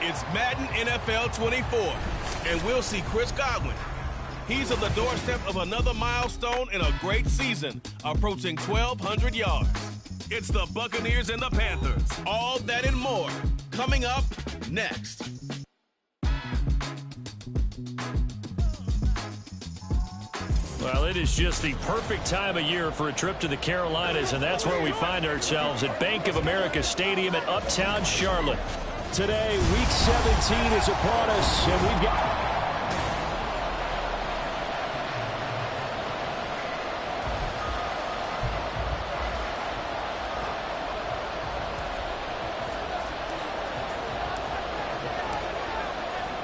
It's Madden NFL 24, and we'll see Chris Godwin. He's on the doorstep of another milestone in a great season, approaching 1,200 yards. It's the Buccaneers and the Panthers. All that and more coming up next. Well, it is just the perfect time of year for a trip to the Carolinas, and that's where we find ourselves at Bank of America Stadium in Uptown Charlotte. Today, Week 17 is upon us, and we've got...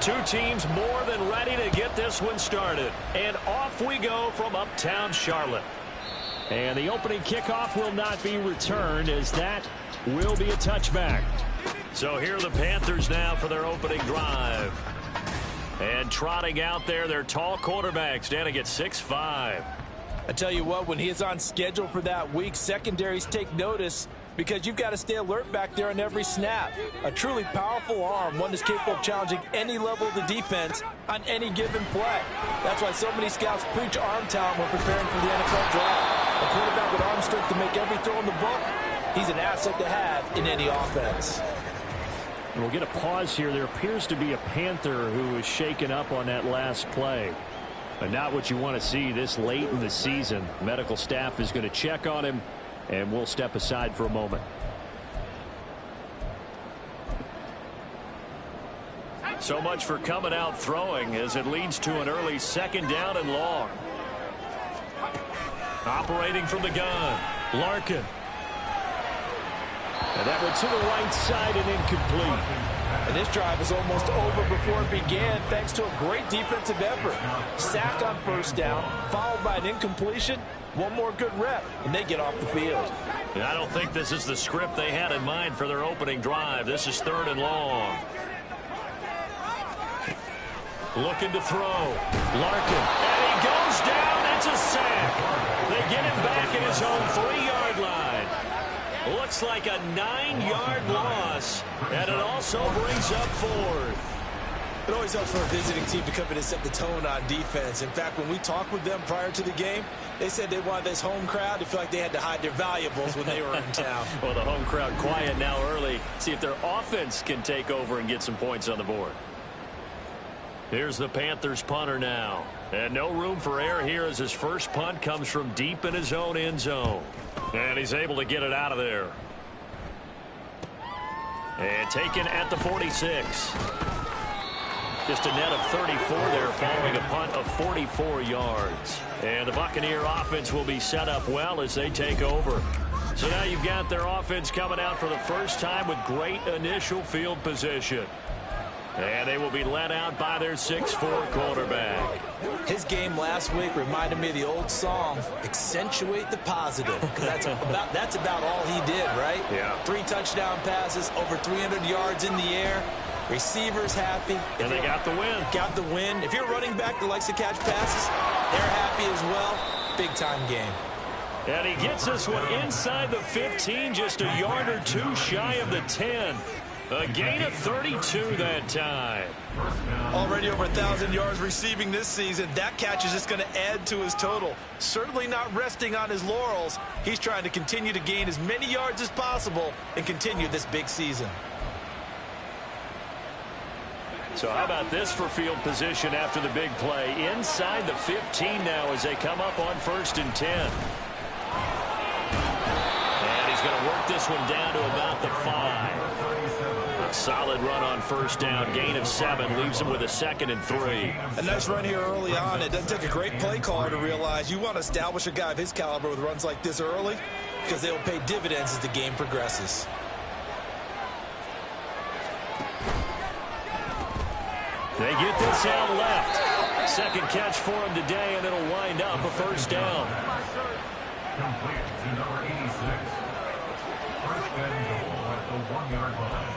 Two teams more than ready to get this one started. And off we go from Uptown Charlotte. And the opening kickoff will not be returned, as that will be a touchback. So here are the Panthers now for their opening drive. And trotting out there, their tall quarterback standing at 6'5". I tell you what, when he is on schedule for that week, secondaries take notice because you've got to stay alert back there on every snap. A truly powerful arm, one that's capable of challenging any level of the defense on any given play. That's why so many scouts preach arm talent when preparing for the NFL draft. A quarterback with arm strength to make every throw in the book, he's an asset to have in any offense. And we'll get a pause here. There appears to be a Panther who is shaken up on that last play. But not what you want to see this late in the season. Medical staff is going to check on him, and we'll step aside for a moment. So much for coming out throwing, as it leads to an early second down and long. Operating from the gun, Larkin. And that went to the right side and incomplete. And this drive is almost over before it began, thanks to a great defensive effort. Sack on first down, followed by an incompletion. One more good rep, and they get off the field. And I don't think this is the script they had in mind for their opening drive. This is third and long. Looking to throw. Larkin. And he goes down. It's a sack. They get him back at his own 3-yard line. Looks like a 9-yard loss, and it also brings up fourth. It always helps for a visiting team to come in and set the tone on defense. In fact, when we talked with them prior to the game, they said they wanted this home crowd to feel like they had to hide their valuables when they were in town. Well, the home crowd quiet now early. See if their offense can take over and get some points on the board. Here's the Panthers punter now. And no room for error here as his first punt comes from deep in his own end zone. And he's able to get it out of there. And taken at the 46. Just a net of 34 there following a punt of 44 yards. And the Buccaneer offense will be set up well as they take over. So now you've got their offense coming out for the first time with great initial field position. And they will be led out by their 6'4" quarterback. His game last week reminded me of the old song, accentuate the positive. That's about all he did, right? Yeah. 3 touchdown passes, over 300 yards in the air. Receivers happy. And they got the win. Got the win. If you're a running back that likes to catch passes, they're happy as well. Big-time game. And he gets this one inside the 15, just a yard or two shy of the 10. A gain of 32 that time. Already over 1,000 yards receiving this season. That catch is just going to add to his total. Certainly not resting on his laurels. He's trying to continue to gain as many yards as possible and continue this big season. So how about this for field position after the big play? Inside the 15 now as they come up on 1st and 10. And he's going to work this one down to about the 5. A solid run on 1st down. Gain of 7 leaves him with a 2nd and 3. A nice run here early on. It doesn't take a great play caller to realize you want to establish a guy of his caliber with runs like this early because they will pay dividends as the game progresses. They get this out left. Second catch for him today, and it'll wind up a 1st down. Complete to number 86. 1st and goal at the 1-yard line.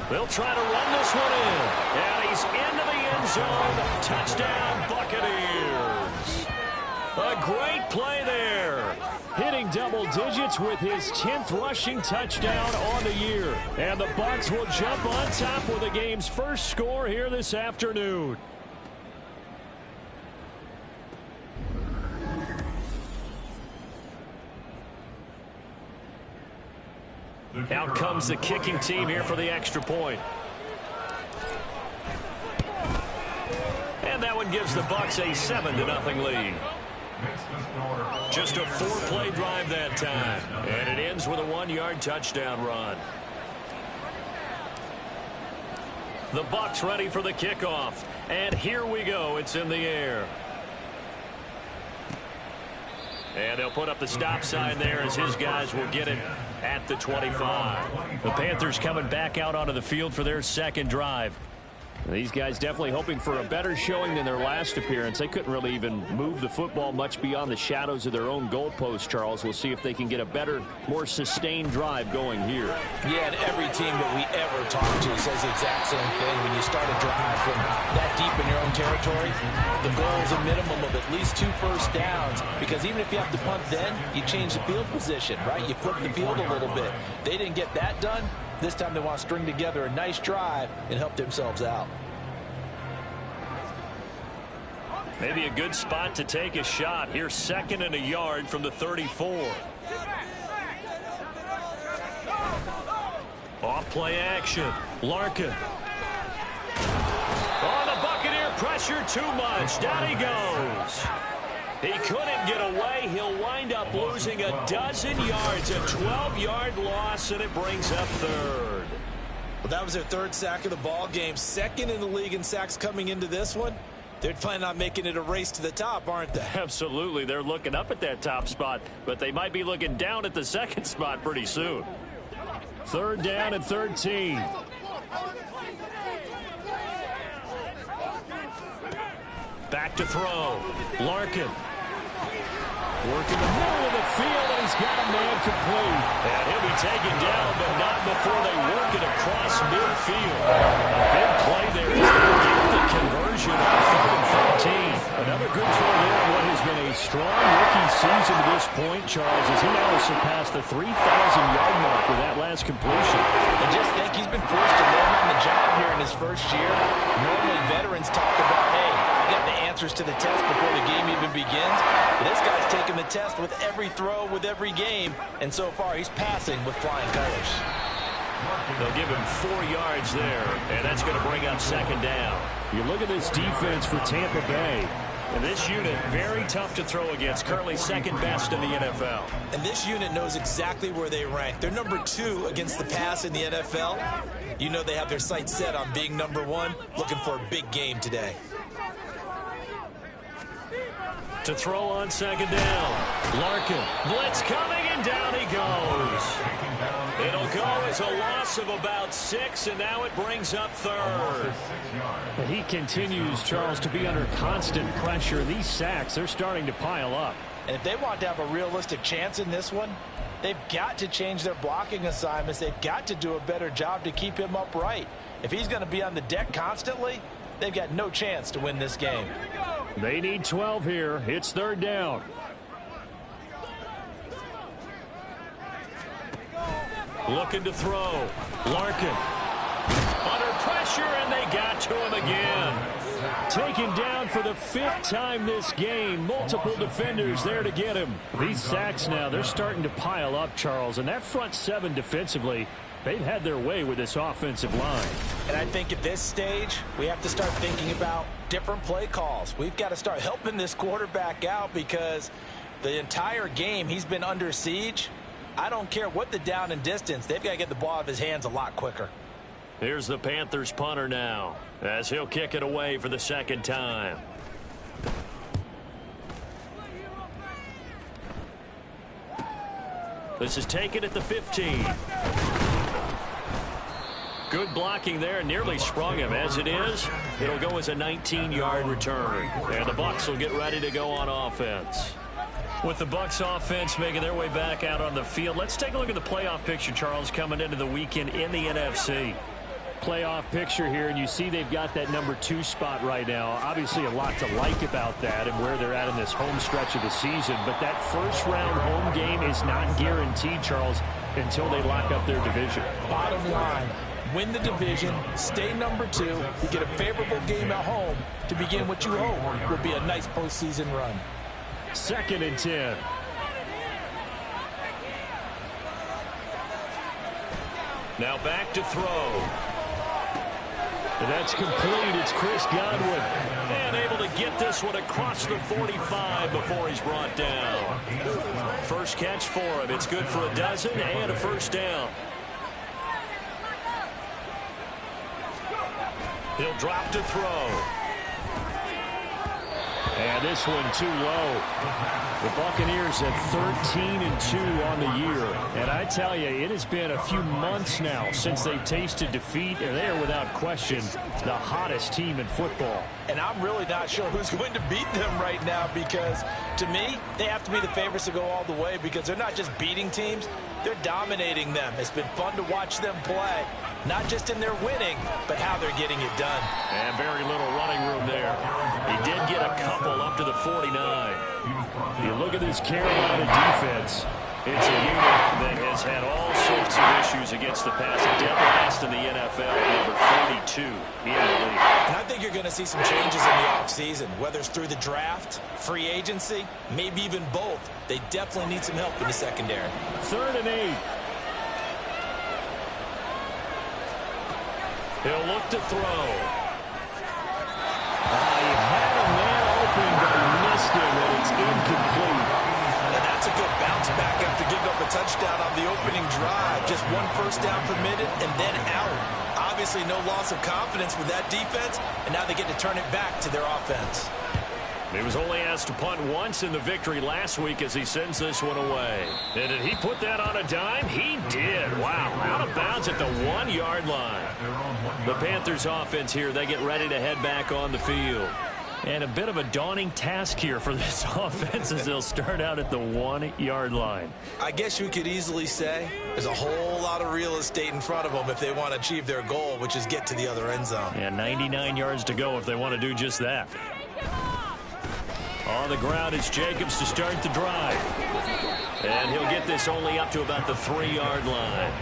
They'll try to run this one in. And he's into the end zone. Touchdown, Buccaneers. A great play there. Hitting double digits with his 10th rushing touchdown on the year. And the Bucs will jump on top with the game's first score here this afternoon. Out comes the kicking team here for the extra point. And that one gives the Bucs a 7-0 lead. Just a 4-play drive that time. And it ends with a 1-yard touchdown run. The Bucs ready for the kickoff. And here we go. It's in the air. And they'll put up the stop sign there as his guys will get it at the 25. The Panthers coming back out onto the field for their second drive. These guys definitely hoping for a better showing than their last appearance. They couldn't really even move the football much beyond the shadows of their own goalpost, Charles. We'll see if they can get a better, more sustained drive going here. Yeah, and every team that we ever talk to says the exact same thing. When you start a drive from that deep in your own territory, the goal is a minimum of at least 2 first downs, because even if you have to punt then, you change the field position, right? You flip the field a little bit. They didn't get that done. This time they want to string together a nice drive and help themselves out. Maybe a good spot to take a shot. Here's 2nd and a yard from the 34. Off play action. Larkin. Oh, the Buccaneer pressure too much. Down he goes. He couldn't get away. He'll wind up losing a dozen yards. A 12-yard loss, and it brings up 3rd. Well, that was their 3rd sack of the ball game. 2nd in the league in sacks coming into this one. They're planning on making it a race to the top, aren't they? Absolutely. They're looking up at that top spot, but they might be looking down at the 2nd spot pretty soon. 3rd down and 13. Back to throw. Larkin. Working the middle of the field, and he's got a man complete. And he'll be taken down, but not before they work it across midfield. A big play there is going to get the conversion on 3rd and 14. Another good throw there on what has been a strong rookie season to this point, Charles, as he now has surpassed the 3,000-yard mark with that last completion. And just think, he's been forced to learn on the job here in his first year. Normally, veterans talk about, hey, I got the answers to the test before the game even begins. But this guy's taking the test with every throw, with every game, and so far he's passing with flying colors. They'll give him 4 yards there, and that's going to bring up 2nd down. You look at this defense for Tampa Bay. And this unit, very tough to throw against, currently 2nd best in the NFL. And this unit knows exactly where they rank. They're number 2 against the pass in the NFL. You know they have their sights set on being number 1, looking for a big game today. To throw on 2nd down. Larkin, blitz coming, and down he goes. It'll go as a loss of about 6, and now it brings up 3rd. But he continues, Charles, to be under constant pressure. These sacks, they're starting to pile up. And if they want to have a realistic chance in this one, they've got to change their blocking assignments. They've got to do a better job to keep him upright. If he's going to be on the deck constantly, they've got no chance to win this game. They need 12 here. It's 3rd down. Looking to throw. Larkin. Under pressure, and they got to him again. Taken down for the 5th time this game. Multiple defenders there to get him. These sacks now, they're starting to pile up, Charles. And that front 7 defensively, they've had their way with this offensive line. And I think at this stage, we have to start thinking about different play calls. We've got to start helping this quarterback out because the entire game he's been under siege. I don't care what the down and distance. They've got to get the ball out of his hands a lot quicker. Here's the Panthers punter now as he'll kick it away for the 2nd time. This is taken at the 15. Good blocking there, nearly sprung him. As it is, it'll go as a 19-yard return. And the Bucs will get ready to go on offense. With the Bucs offense making their way back out on the field, let's take a look at the playoff picture, Charles, coming into the weekend in the NFC. Playoff picture here, and you see they've got that number 2 spot right now. Obviously a lot to like about that and where they're at in this home stretch of the season, but that first-round home game is not guaranteed, Charles, until they lock up their division. Bottom line, win the division, stay number 2, you get a favorable game at home to begin what you hope will be a nice postseason run. 2nd and 10. Now back to throw. And that's complete. It's Chris Godwin. And able to get this one across the 45 before he's brought down. First catch for him. It's good for a dozen and a 1st down. He'll drop to throw. And this one too low. The Buccaneers at 13-2 on the year. And I tell you, it has been a few months now since they've tasted defeat, and they are without question the hottest team in football. And I'm really not sure who's going to beat them right now because, to me, they have to be the favorites to go all the way because they're not just beating teams, they're dominating them. It's been fun to watch them play, not just in their winning, but how they're getting it done. And very little running room there. He did get a couple up to the 49. You look at this Carolina defense. It's a unit that has had all sorts of issues against the pass. Dead last in the NFL, number 42 in the league. And I think you're going to see some changes in the offseason, whether it's through the draft, free agency, maybe even both. They definitely need some help in the secondary. 3rd and 8. He'll look to throw. He had a man open, but he missed him, and it's incomplete. And that's a good bounce back after giving up a touchdown on the opening drive. Just 1 1st down permitted and then out. Obviously no loss of confidence with that defense, and now they get to turn it back to their offense. He was only asked to punt once in the victory last week as he sends this one away. And did he put that on a dime? He did. Wow, out of bounds at the 1-yard line. The Panthers offense here, they get ready to head back on the field. And a bit of a daunting task here for this offense as they'll start out at the 1-yard line. I guess you could easily say there's a whole lot of real estate in front of them if they want to achieve their goal, which is get to the other end zone. And 99 yards to go if they want to do just that. On the ground, it's Jacobs to start the drive. And he'll get this only up to about the 3-yard line.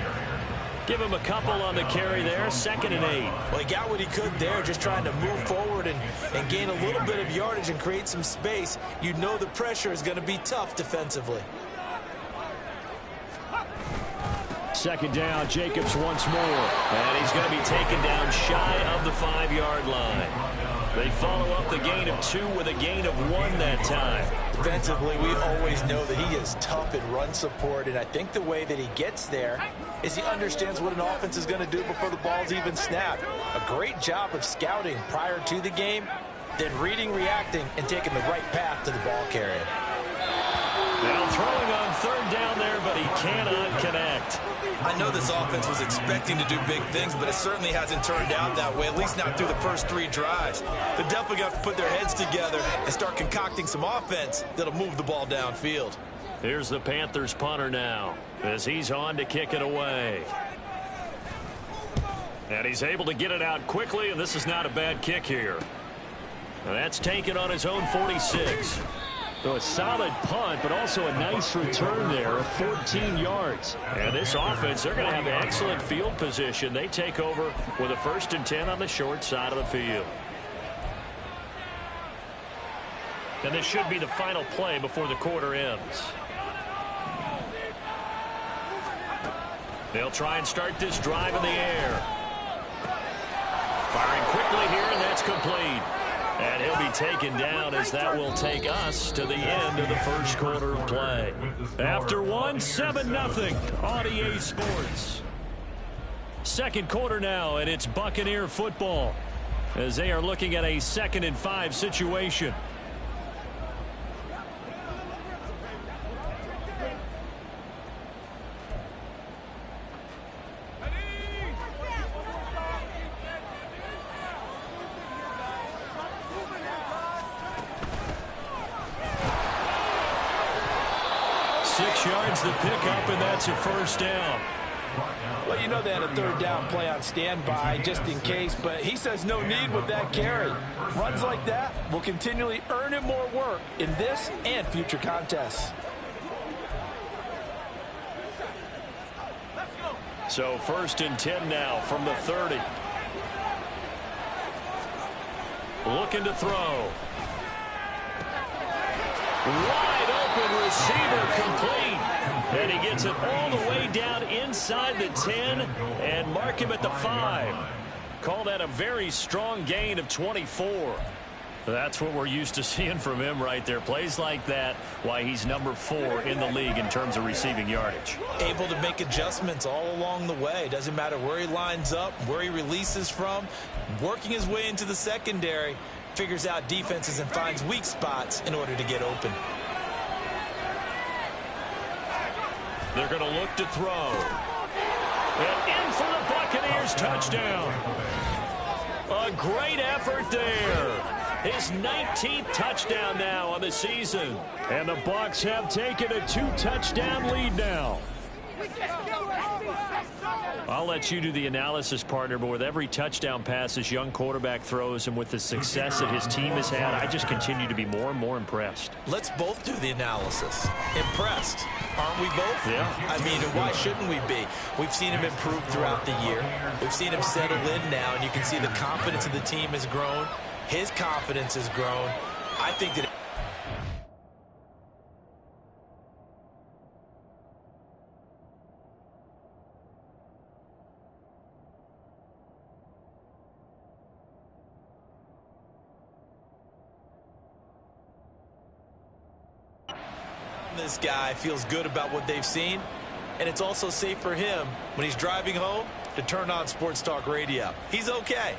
Give him a couple on the carry there, 2nd and 8. Well, he got what he could there, just trying to move forward and gain a little bit of yardage and create some space. You know the pressure is going to be tough defensively. 2nd down, Jacobs once more. And he's going to be taken down shy of the 5-yard line. They follow up the gain of 2 with a gain of 1 that time. Defensively, we always know that he is tough in run support, and I think the way that he gets there is he understands what an offense is going to do before the ball's even snapped. A great job of scouting prior to the game, then reading, reacting, and taking the right path to the ball carrier. Now throwing on 3rd down there, but he cannot connect. I know this offense was expecting to do big things, but it certainly hasn't turned out that way, at least not through the first 3 drives. They're definitely going to have to put their heads together and start concocting some offense that'll move the ball downfield. Here's the Panthers punter now as he's on to kick it away. And he's able to get it out quickly, and this is not a bad kick here. And that's taken on his own 46. So a solid punt, but also a nice return there of 14 yards. And this offense, they're going to have excellent field position. They take over with a 1st and 10 on the short side of the field. And this should be the final play before the quarter ends. They'll try and start this drive in the air. Firing quickly here, and that's complete. And he'll be taken down as that will take us to the end of the first quarter of play. After 1, 7-0 on EA Sports. 2nd quarter now, and it's Buccaneer football as they are looking at a 2nd and 5 situation. The pickup, and that's a 1st down. Well, you know they had a 3rd down play on standby just in case, but he says no need with that carry. Runs like that will continually earn him more work in this and future contests. So 1st and 10 now from the 30. Looking to throw. Wide open receiver complete. And he gets it all the way down inside the 10 and mark him at the 5. Call that a very strong gain of 24. That's what we're used to seeing from him right there. Plays like that, why he's number 4 in the league in terms of receiving yardage. Able to make adjustments all along the way. Doesn't matter where he lines up, where he releases from. Working his way into the secondary. Figures out defenses and finds weak spots in order to get open. They're going to look to throw. And in for the Buccaneers touchdown. A great effort there. His 19th touchdown now on the season. And the Bucs have taken a 2-touchdown lead now. I'll let you do the analysis, partner, but with every touchdown pass this young quarterback throws and with the success that his team has had, I just continue to be more and more impressed. Let's both do the analysis. Impressed. Aren't we both? Yeah. I mean, why shouldn't we be? We've seen him improve throughout the year. We've seen him settle in now, and you can see the confidence of the team has grown. His confidence has grown. I think that this guy feels good about what they've seen, and it's also safe for him when he's driving home to turn on Sports Talk Radio. He's okay.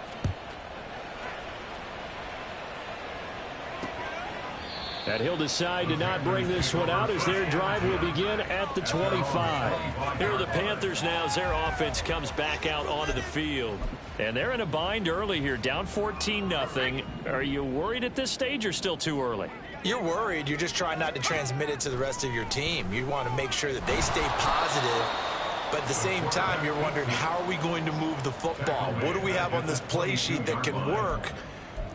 And he'll decide to not bring this one out as their drive will begin at the 25. Here are the Panthers now as their offense comes back out onto the field. And they're in a bind early here, down 14-0. Are you worried at this stage or still too early? You're worried. You're just trying not to transmit it to the rest of your team. You want to make sure that they stay positive. But at the same time, you're wondering, how are we going to move the football? What do we have on this play sheet that can work?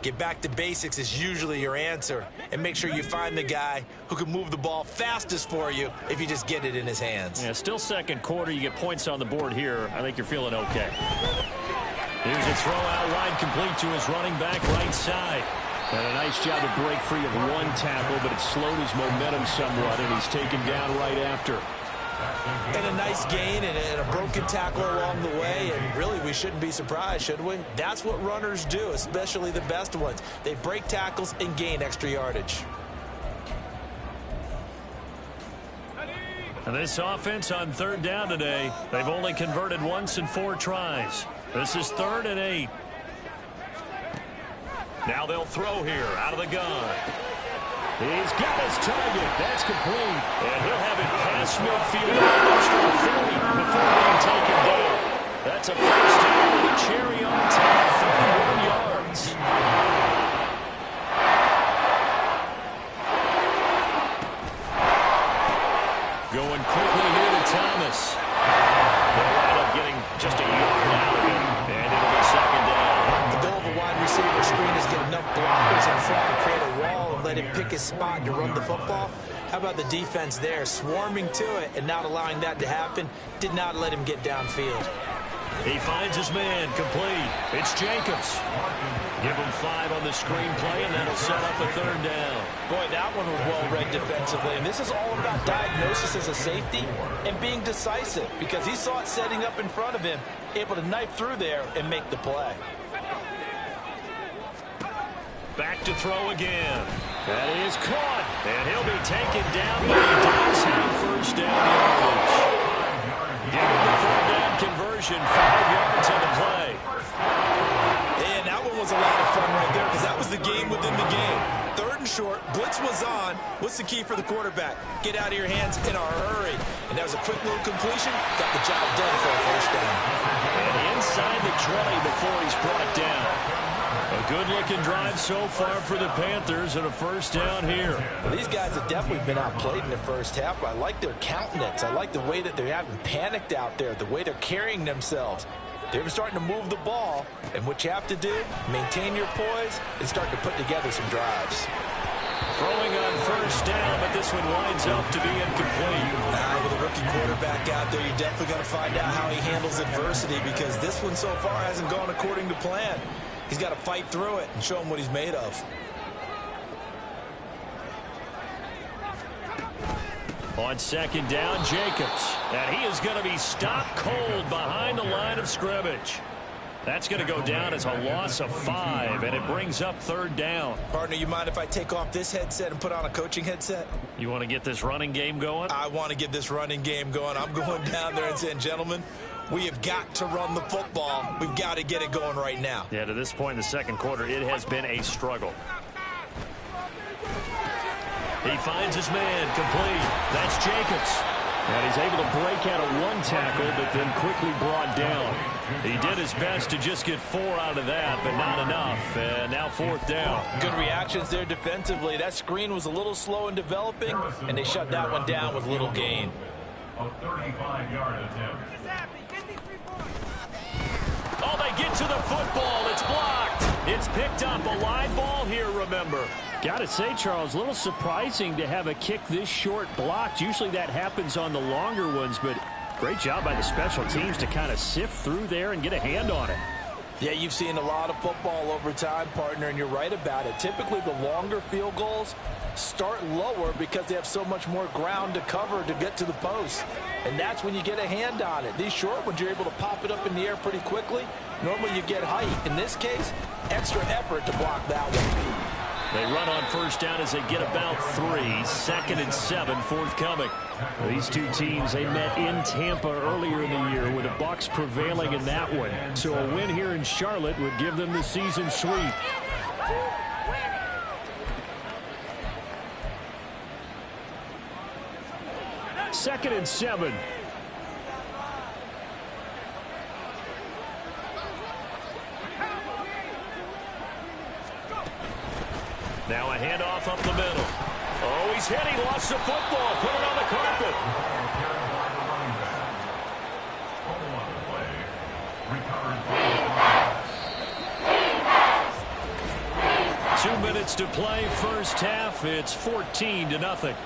Get back to basics is usually your answer. And make sure you find the guy who can move the ball fastest for you if you just get it in his hands. Yeah, still second quarter. You get points on the board here. I think you're feeling okay. Here's a throw out wide, complete to his running back right side. And a nice job to break free of one tackle, but it slowed his momentum somewhat, and he's taken down right after. And a nice gain and a broken tackle along the way, and really we shouldn't be surprised, should we? That's what runners do, especially the best ones. They break tackles and gain extra yardage. And this offense on third down today, they've only converted once in 4 tries. This is 3rd and 8. Now they'll throw here out of the gun. He's got his target. That's complete. And he'll have it past midfield almost to the 40 before being taken down. That's a first down with a cherry on top, 31 yards. Going quickly here to Thomas. They'll wind up getting just a yard out of it. And it'll be second down. The goal of a wide receiver screen is get enough blockers in front to create a wall and let him pick his spot to run the football. How about the defense there, swarming to it and not allowing that to happen? Did not let him get downfield. He finds his man, complete. It's Jacobs. Give him 5 on the screenplay, and that'll set up a 3rd down. Boy, that one was well-read defensively. And this is all about diagnosis as a safety and being decisive, because he saw it setting up in front of him, able to knife through there and make the play. Back to throw again. That is caught, and he'll be taken down, but he does have first down yardage. Give him the 3rd down conversion, 5 yards on the play. And that one was a lot of fun right there, because that was the game within the game. 3rd and short, blitz was on. What's the key for the quarterback? Get out of your hands in a hurry. And that was a quick little completion. Got the job done for a first down. And inside the 20 before he's brought down. A good-looking drive so far for the Panthers and a first down here. Well, these guys have definitely been outplayed in the first half, but I like their countenance. I like the way that they haven't panicked out there, the way they're carrying themselves. They're starting to move the ball, and what you have to do, maintain your poise and start to put together some drives. Throwing on first down, but this one winds up to be incomplete. With a rookie quarterback out there, you're definitely going to find out how he handles adversity, because this one so far hasn't gone according to plan. He's got to fight through it and show him what he's made of. On second down, Jacobs. And he is going to be stopped cold behind the line of scrimmage. That's going to go down as a loss of 5, and it brings up 3rd down. Partner, you mind if I take off this headset and put on a coaching headset? You want to get this running game going? I want to get this running game going. I'm going down there and saying, gentlemen, we have got to run the football. We've got to get it going right now. Yeah, to this point in the second quarter, it has been a struggle. He finds his man, complete. That's Jacobs. And he's able to break out of 1 tackle, but then quickly brought down. He did his best to just get 4 out of that, but not enough. And now 4th down. Good reactions there defensively. That screen was a little slow in developing, and they shut that one down with little gain. A 35-yard attempt. Oh, they get to the football. It's blocked. It's picked up. A live ball here, remember. Got to say, Charles, a little surprising to have a kick this short blocked. Usually that happens on the longer ones, but great job by the special teams to kind of sift through there and get a hand on it. Yeah, you've seen a lot of football over time, partner, and you're right about it. Typically, the longer field goals start lower because they have so much more ground to cover to get to the post. And that's when you get a hand on it. These short ones, you're able to pop it up in the air pretty quickly. Normally, you get height. In this case, extra effort to block that one. They run on first down as they get about 3. 2nd and 7 forthcoming. These two teams, they met in Tampa earlier in the year with the Bucs prevailing in that one. So a win here in Charlotte would give them the season sweep. 2nd and 7. Now a handoff up the middle. Oh, he's hit. He lost the football. Put it on the carpet. 2 minutes to play, first half. It's 14-0.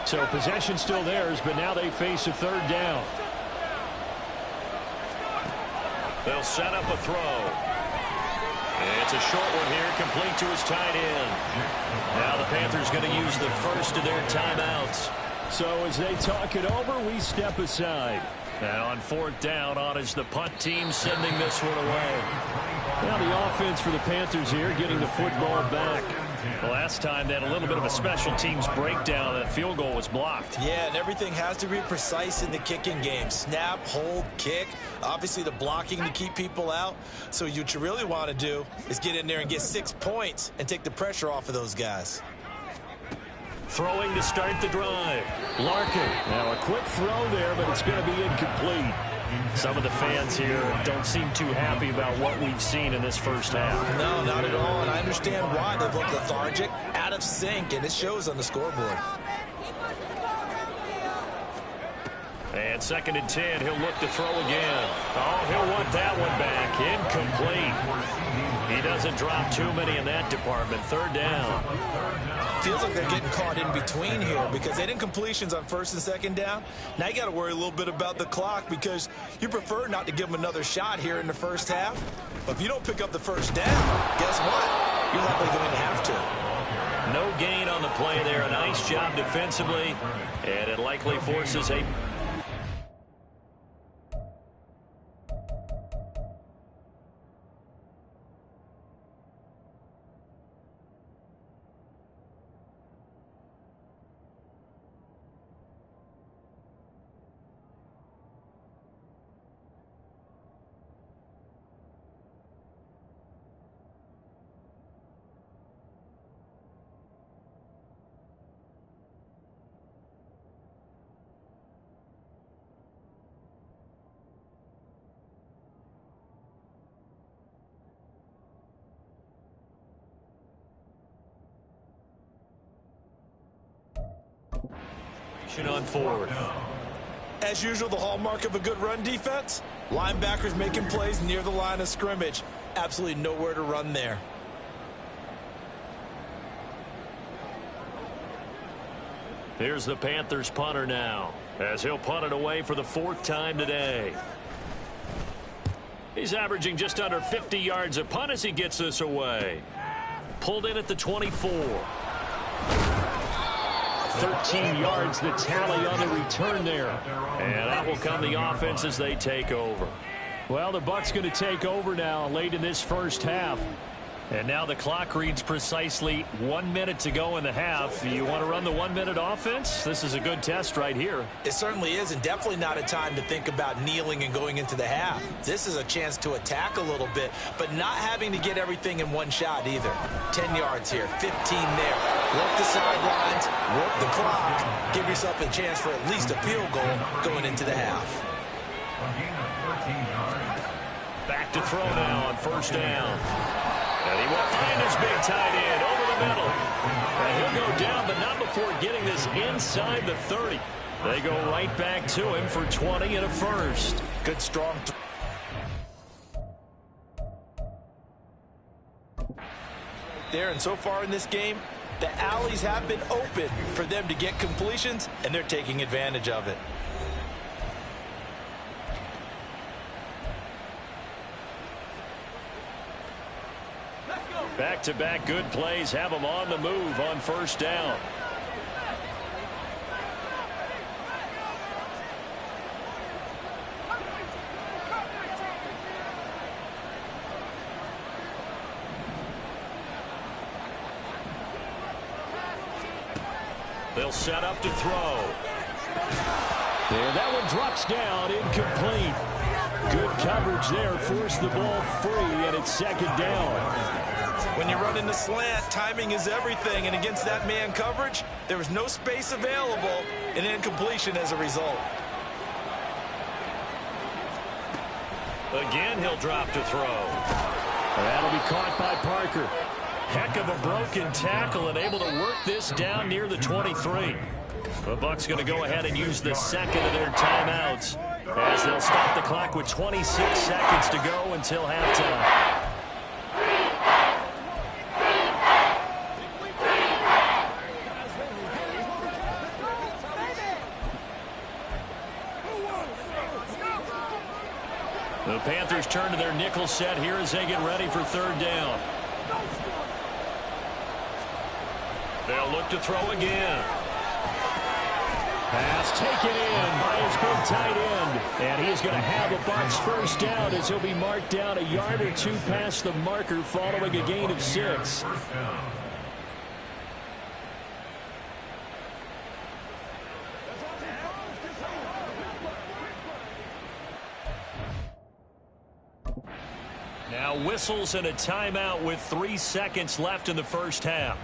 So possession still theirs, but now they face a 3rd down. They'll set up a throw. It's a short one here, complete to his tight end. Now the Panthers going to use the first of their timeouts. So as they talk it over, we step aside. And on 4th down, on is the punt team sending this one away. Now the offense for the Panthers here getting the football back. The last time they had a little bit of a special teams breakdown. That field goal was blocked. Yeah, and everything has to be precise in the kicking game. Snap, hold, kick. Obviously the blocking to keep people out. So what you really want to do is get in there and get 6 points and take the pressure off of those guys. Throwing to start the drive. Larkin. Now a quick throw there, but it's going to be incomplete. Some of the fans here don't seem too happy about what we've seen in this first half. No, not at all, and I understand why. They've looked lethargic, out of sync, and it shows on the scoreboard. And 2nd and 10, he'll look to throw again. Oh, he'll want that one back. Incomplete. He doesn't drop too many in that department. 3rd down. Feels like they're getting caught in between here because they didn't completions on 1st and 2nd down. Now you got to worry a little bit about the clock because you prefer not to give them another shot here in the first half. But if you don't pick up the 1st down, guess what? You're likely going to have to. No gain on the play there. A nice job defensively, and it likely forces a... on 4th. As usual, the hallmark of a good run defense, linebackers making plays near the line of scrimmage. Absolutely nowhere to run there. Here's the Panthers punter now, as he'll punt it away for the 4th time today. He's averaging just under 50 yards a punt as he gets this away. Pulled in at the 24. 13 yards the tally on the return there. And that will come the offense as they take over. Well, the Bucs going to take over now late in this first half. And now the clock reads precisely 1 minute to go in the half. You want to run the 1 minute offense? This is a good test right here. It certainly is, and definitely not a time to think about kneeling and going into the half. This is a chance to attack a little bit, but not having to get everything in one shot either. 10 yards here, 15 there. Work the sidelines, work the clock. Give yourself a chance for at least a field goal going into the half. Back to throw now on 1st down. And he will find his big tight end over the middle. And he'll go down, but not before getting this inside the 30. They go right back to him for 20 and a first. Good, strong. There, and so far in this game, the alleys have been open for them to get completions, and they're taking advantage of it. Back-to-back good plays have them on the move on 1st down. They'll set up to throw. And that one drops down, incomplete. Good coverage there. Forced the ball free, and it's second down. When you run in the slant, timing is everything, and against that man coverage, there was no space available, and incompletion as a result. Again, he'll drop to throw. That'll be caught by Parker. Heck of a broken tackle and able to work this down near the 23. The Bucs going to go ahead and use the second of their timeouts as they'll stop the clock with 26 seconds to go until halftime. The Panthers turn to their nickel set here as they get ready for third down. They'll look to throw again. Pass taken in by his big tight end. And he's going to have a Bucs first down as he'll be marked down a yard or two past the marker following a gain of 6. Now whistles and a timeout with 3 seconds left in the first half.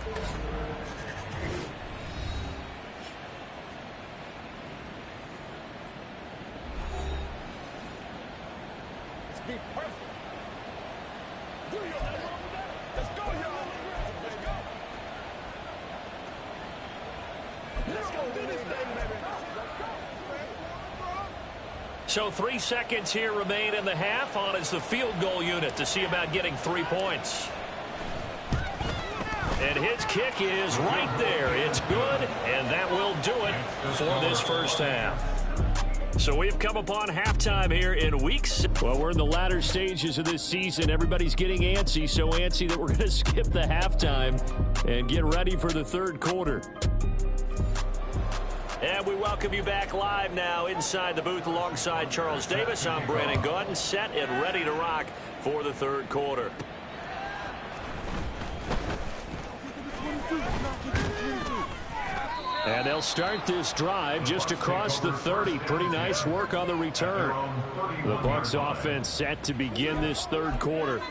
So 3 seconds here remain in the half. On is the field goal unit to see about getting 3 points. And his kick is right there. It's good, and that will do it for this first half. So we've come upon halftime here in week 6. Well, we're in the latter stages of this season. Everybody's getting antsy, so antsy that we're going to skip the halftime and get ready for the third quarter. And we welcome you back live now inside the booth alongside Charles Davis. I'm Brandon Gaudin, set and ready to rock for the third quarter. And they'll start this drive just across the 30. Pretty nice work on the return. The Bucs offense set to begin this third quarter.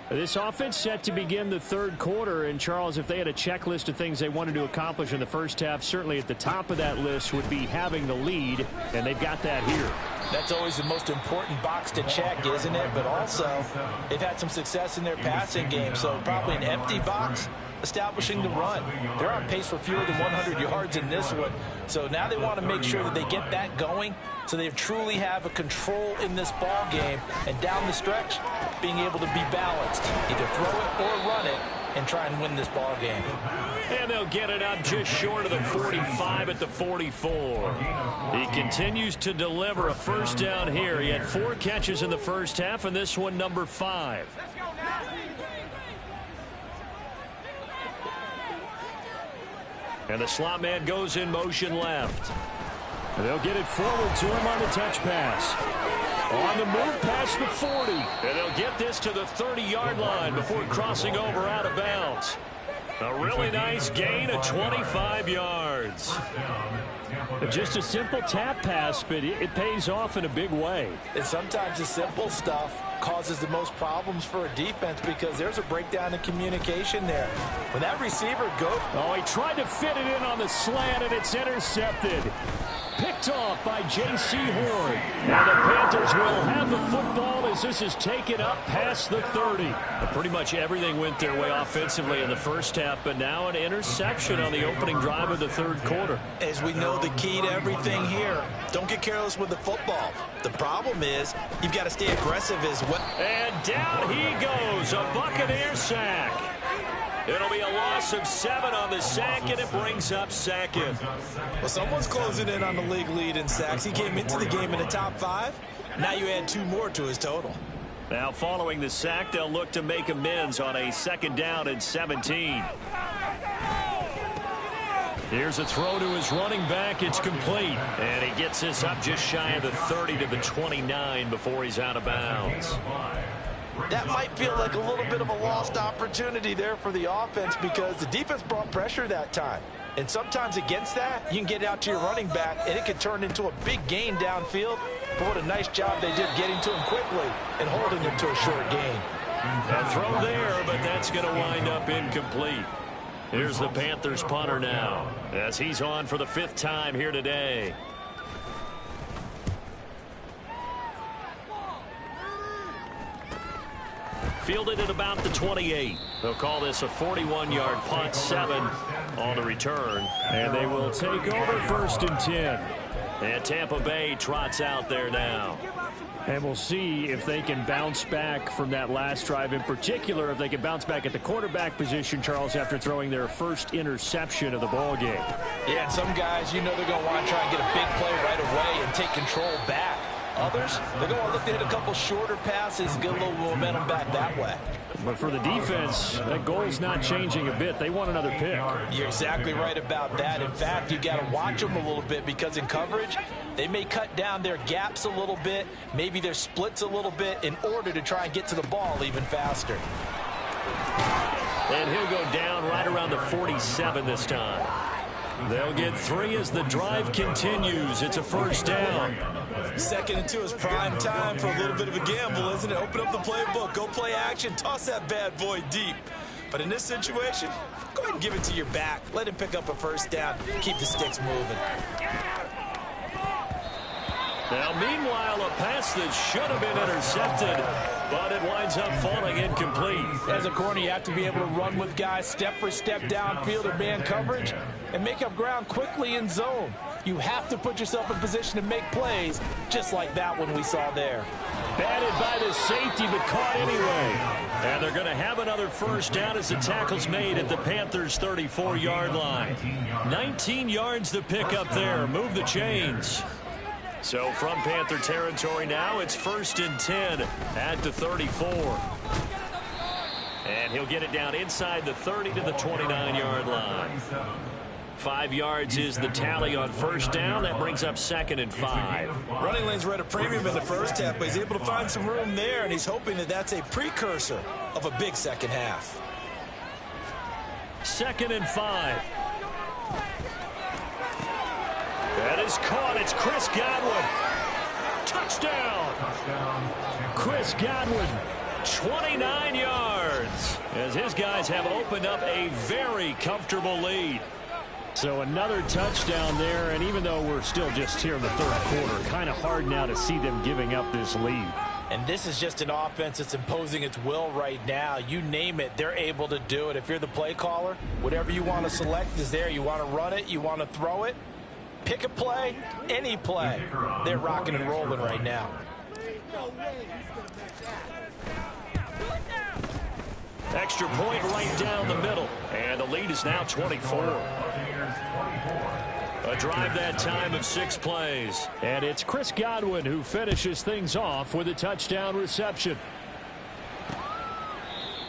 This offense set to begin the third quarter, and Charles, if they had a checklist of things they wanted to accomplish in the first half, certainly at the top of that list would be having the lead, and they've got that here. That's always the most important box to check, isn't it? But also, they've had some success in their passing game, so probably an empty box, establishing the run. They're on pace for fewer than 100 yards in this one, so now they want to make sure that they get that going so they truly have a control in this ball game, and down the stretch, being able to be balanced. Either throw it or run it and try and win this ball game. And they'll get it up just short of the 45 at the 44. He continues to deliver a first down here. He had 4 catches in the first half, and this one number 5. And the slot man goes in motion left. And they'll get it forward to him on the touch pass. On the move past the 40. And they'll get this to the 30-yard line before crossing over out of bounds. A really nice gain of 25 yards. Just a simple tap pass, but it pays off in a big way. And sometimes the simple stuff causes the most problems for a defense because there's a breakdown in communication there. When that receiver goes... Oh, he tried to fit it in on the slant, and it's intercepted. Picked off by J.C. Horn. And the Panthers will have the football as this is taken up past the 30. Pretty much everything went their way offensively in the first half, but now an interception on the opening drive of the third quarter. As we know, the key to everything here, don't get careless with the football. The problem is you've got to stay aggressive as well. And down he goes, a Buccaneer sack. It'll be a loss of 7 on the sack, and it brings up second. Well, someone's closing in on the league lead in sacks. He came into the game in the top 5. Now you add 2 more to his total. Now following the sack, they'll look to make amends on a second down and 17. Here's a throw to his running back. It's complete. And he gets this up just shy of the 30 to the 29 before he's out of bounds. That might feel like a little bit of a lost opportunity there for the offense because the defense brought pressure that time. And sometimes against that, you can get out to your running back, and it could turn into a big gain downfield but what a nice job they did getting to him quickly and holding him to a short gain. A throw there, but that's going to wind up incomplete. Here's the Panthers punter now, as he's on for the 5th time here today. Fielded at about the 28. They'll call this a 41-yard punt, 7 on the return. And they will take over 1st and 10. And Tampa Bay trots out there now. And we'll see if they can bounce back from that last drive, in particular, if they can bounce back at the quarterback position, Charles, after throwing their first interception of the ball game. Yeah, and some guys, you know they're going to want to try and get a big play right away and take control back. Others, they're going to look to hit a couple shorter passes and get a little momentum back that way. But for the defense, that goal's not changing a bit. They want another pick. You're exactly right about that. In fact, you got to watch them a little bit, because in coverage, they may cut down their gaps a little bit, maybe their splits a little bit, in order to try and get to the ball even faster. And he'll go down right around the 47 this time. They'll get 3 as the drive continues. It's a 1st down. 2nd and 2 is prime time for a little bit of a gamble, isn't it? Open up the playbook, go play action, toss that bad boy deep. But in this situation, go ahead and give it to your back. Let him pick up a 1st down. Keep the sticks moving. Now, meanwhile, a pass that should have been intercepted, but it winds up falling incomplete. As a corner, you have to be able to run with guys step for step downfield or man coverage and make up ground quickly in zone. You have to put yourself in position to make plays, just like that one we saw there. Batted by the safety, but caught anyway. And they're going to have another 1st down as the tackle's made at the Panthers' 34-yard line. 19 yards to pick up there. Move the chains. So from Panther territory now, it's 1st and 10 at the 34. And he'll get it down inside the 30 to the 29-yard line. 5 yards is the tally on 1st down. That brings up 2nd and 5. Running lanes were at a premium in the 1st half, but he's able to find some room there, and he's hoping that that's a precursor of a big 2nd half. 2nd and 5. That is caught. It's Chris Godwin. Touchdown. Chris Godwin, 29 yards, as his guys have opened up a very comfortable lead. So another touchdown there, and even though we're still just here in the 3rd quarter, kind of hard now to see them giving up this lead. And this is just an offense that's imposing its will right now. You name it, they're able to do it. If you're the play caller, whatever you want to select is there. You want to run it, you want to throw it. Pick a play, any play. They're rocking and rolling right now. Extra point right down the middle. And the lead is now 24. A drive that time of 6 plays. And it's Chris Godwin who finishes things off with a touchdown reception.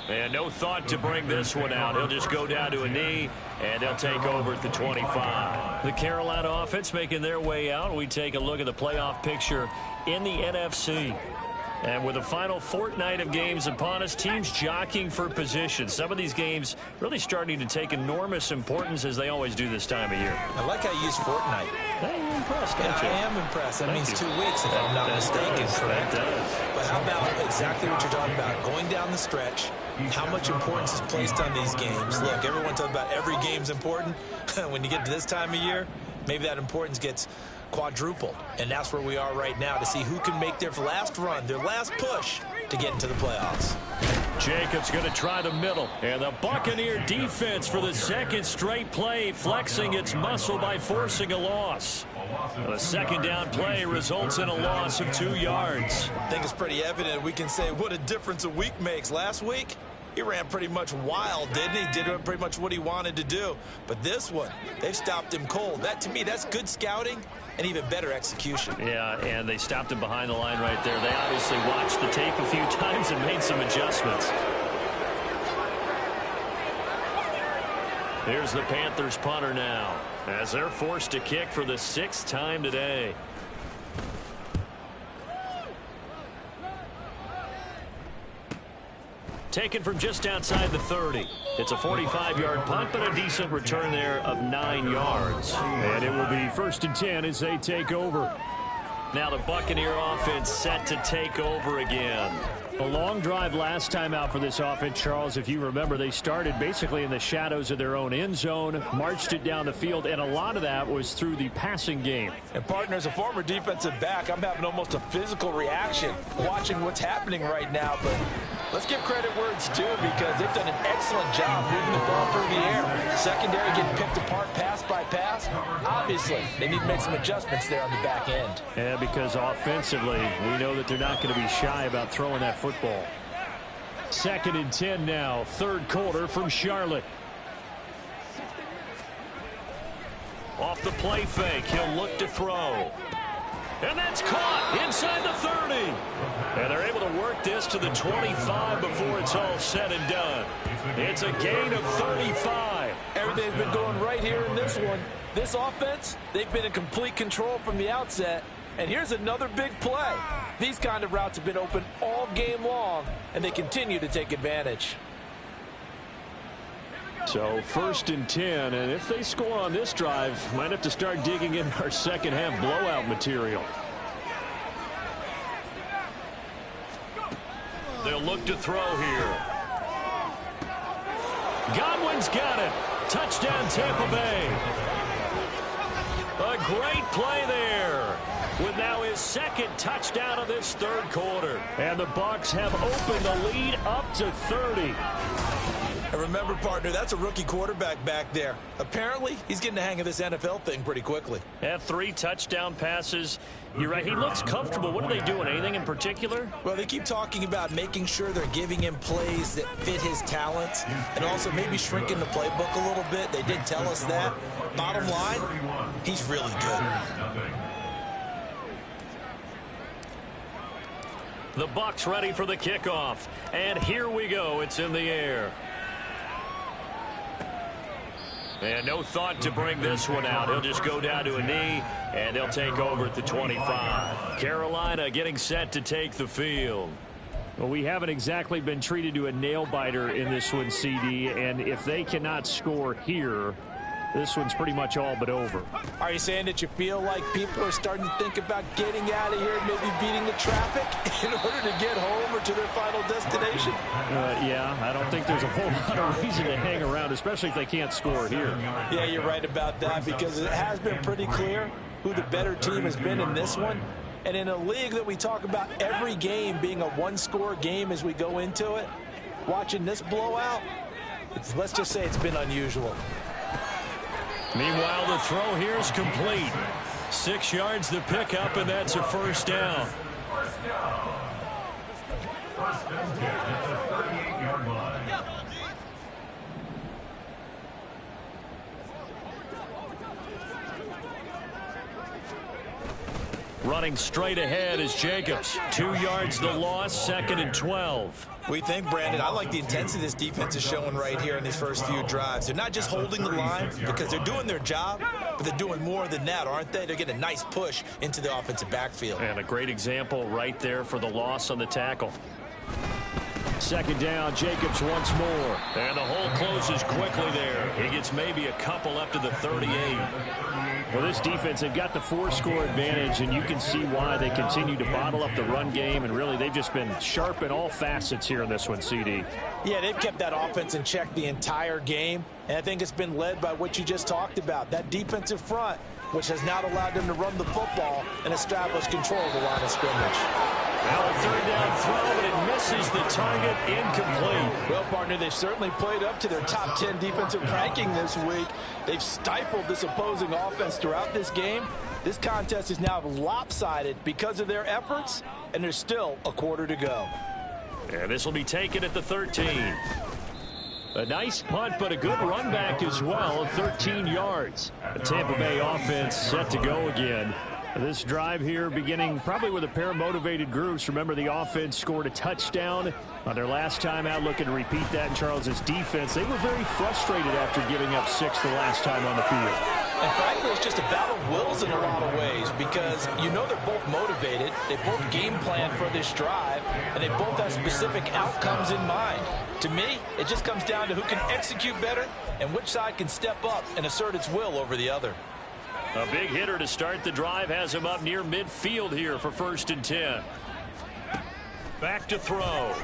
And no thought to bring this one out. He'll just go down to a knee, and they'll take over at the 25. The Carolina offense making their way out. We take a look at the playoff picture in the NFC. And with the final fortnight of games upon us, teams jockeying for position. Some of these games really starting to take enormous importance, as they always do this time of year. I like how you use fortnight. Hey, you're impressed, don't you? I am impressed. That means 2 weeks, if I'm not mistaken. That does. But how about exactly what you're talking about? Going down the stretch, how much importance is placed on these games. Look, everyone talks about every game's important. When you get to this time of year, maybe that importance gets quadrupled. And that's where we are right now, to see who can make their last run, their last push to get into the playoffs. Jacobs going to try the middle. And the Buccaneer defense for the 2nd straight play, flexing its muscle by forcing a loss. The 2nd down play results in a loss of 2 yards. I think it's pretty evident. We can say what a difference a week makes. Last week, he ran pretty much wild, didn't he? Did pretty much what he wanted to do. But this one, they've stopped him cold. That, to me, that's good scouting and even better execution. Yeah, and they stopped him behind the line right there. They obviously watched the tape a few times and made some adjustments. Here's the Panthers punter now, as they're forced to kick for the 6th time today. Taken from just outside the 30. It's a 45-yard punt, but a decent return there of 9 yards. And it will be 1st and 10 as they take over. Now the Buccaneer offense set to take over again. A long drive last time out for this offense, Charles. If you remember, they started basically in the shadows of their own end zone, marched it down the field, and a lot of that was through the passing game. And partner, as a former defensive back, I'm having almost a physical reaction watching what's happening right now. But let's give credit where it's due, because they've done an excellent job moving the ball through the air. Secondary getting picked apart pass by pass. Obviously, they need to make some adjustments there on the back end. Yeah, because offensively, we know that they're not going to be shy about throwing that football. 2nd and 10 now, 3rd quarter from Charlotte. Off the play fake, he'll look to throw. And that's caught inside the 30. And they're able to work this to the 25 before it's all said and done. It's a gain of 35. Everything's been going right here in this one. This offense, they've been in complete control from the outset. And here's another big play. These kind of routes have been open all game long, and they continue to take advantage. So 1st and 10, and if they score on this drive, might have to start digging in our second half blowout material. They'll look to throw here. Godwin's got it. Touchdown Tampa Bay. A great play there, with now his 2nd touchdown of this 3rd quarter. And the Bucs have opened the lead up to 30. And remember, partner, that's a rookie quarterback back there. Apparently, he's getting the hang of this NFL thing pretty quickly. Had 3 touchdown passes. You're right, he looks comfortable. What are they doing? Anything in particular? Well, they keep talking about making sure they're giving him plays that fit his talents, and also maybe shrinking the playbook a little bit. They did tell us that. Bottom line, he's really good. The Bucs ready for the kickoff. And here we go. It's in the air. And no thought to bring this one out. He'll just go down to a knee, and they'll take over at the 25. Carolina getting set to take the field. Well, we haven't exactly been treated to a nail-biter in this one, CD, and if they cannot score here, this one's pretty much all but over. Are you saying that you feel like people are starting to think about getting out of here, maybe beating the traffic in order to get home or to their final destination? Yeah, I don't think there's a whole lot of reason to hang around, especially if they can't score here. Yeah, you're right about that, because it has been pretty clear who the better team has been in this one. And in a league that we talk about every game being a one-score game as we go into it, watching this blowout, let's just say it's been unusual. Meanwhile, the throw here is complete. 6 yards to pick up, and that's a 1st down. First and 10 at the 38-yard line. Running straight ahead is Jacobs. 2 yards the loss, 2nd and 12. We think, Brandon, I like the intensity this defense is showing right here in these first few drives. They're not just holding the line because they're doing their job, but they're doing more than that, aren't they? They're getting a nice push into the offensive backfield. And a great example right there for the loss on the tackle. 2nd down, Jacobs once more. And the hole closes quickly there. He gets maybe a couple up to the 38. Well, this defense, they've got the 4-score advantage, and you can see why they continue to bottle up the run game, and really they've just been sharp in all facets here in this one, CD. Yeah, they've kept that offense in check the entire game, and I think it's been led by what you just talked about, that defensive front, which has now allowed them to run the football and establish control of the line of scrimmage. Now a 3rd down throw, and it misses the target, incomplete. Well, partner, they've certainly played up to their top 10 defensive ranking this week. They've stifled this opposing offense throughout this game. This contest is now lopsided because of their efforts, and there's still a quarter to go. And this will be taken at the 13. A nice punt, but a good run back as well, 13 yards. The Tampa Bay offense set to go again. This drive here beginning probably with a pair of motivated groups. Remember, the offense scored a touchdown on their last time out. Looking to repeat that in Charles's defense. They were very frustrated after giving up 6 the last time on the field. And frankly, it's just a battle of wills in a lot of ways, because you know they're both motivated. They both game plan for this drive, and they both have specific outcomes in mind. To me, it just comes down to who can execute better and which side can step up and assert its will over the other. A big hitter to start the drive has him up near midfield here for 1st and 10. Back to throw.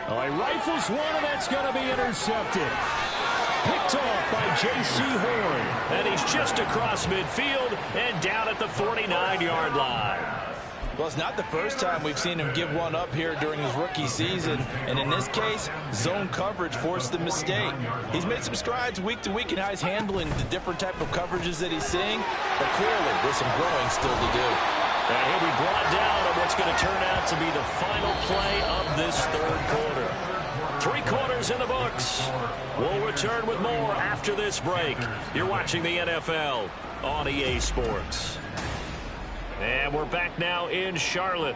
Oh, he rifles one, and that's going to be intercepted. Picked off by J.C. Horn. And he's just across midfield and down at the 49-yard line. Well, it's not the first time we've seen him give one up here during his rookie season. And in this case, zone coverage forced the mistake. He's made some strides week to week in how he's handling the different type of coverages that he's seeing. But clearly, there's some growing still to do. And he'll be brought down on what's going to turn out to be the final play of this 3rd quarter. 3 quarters in the books. We'll return with more after this break. You're watching the NFL on EA Sports. And we're back now in Charlotte.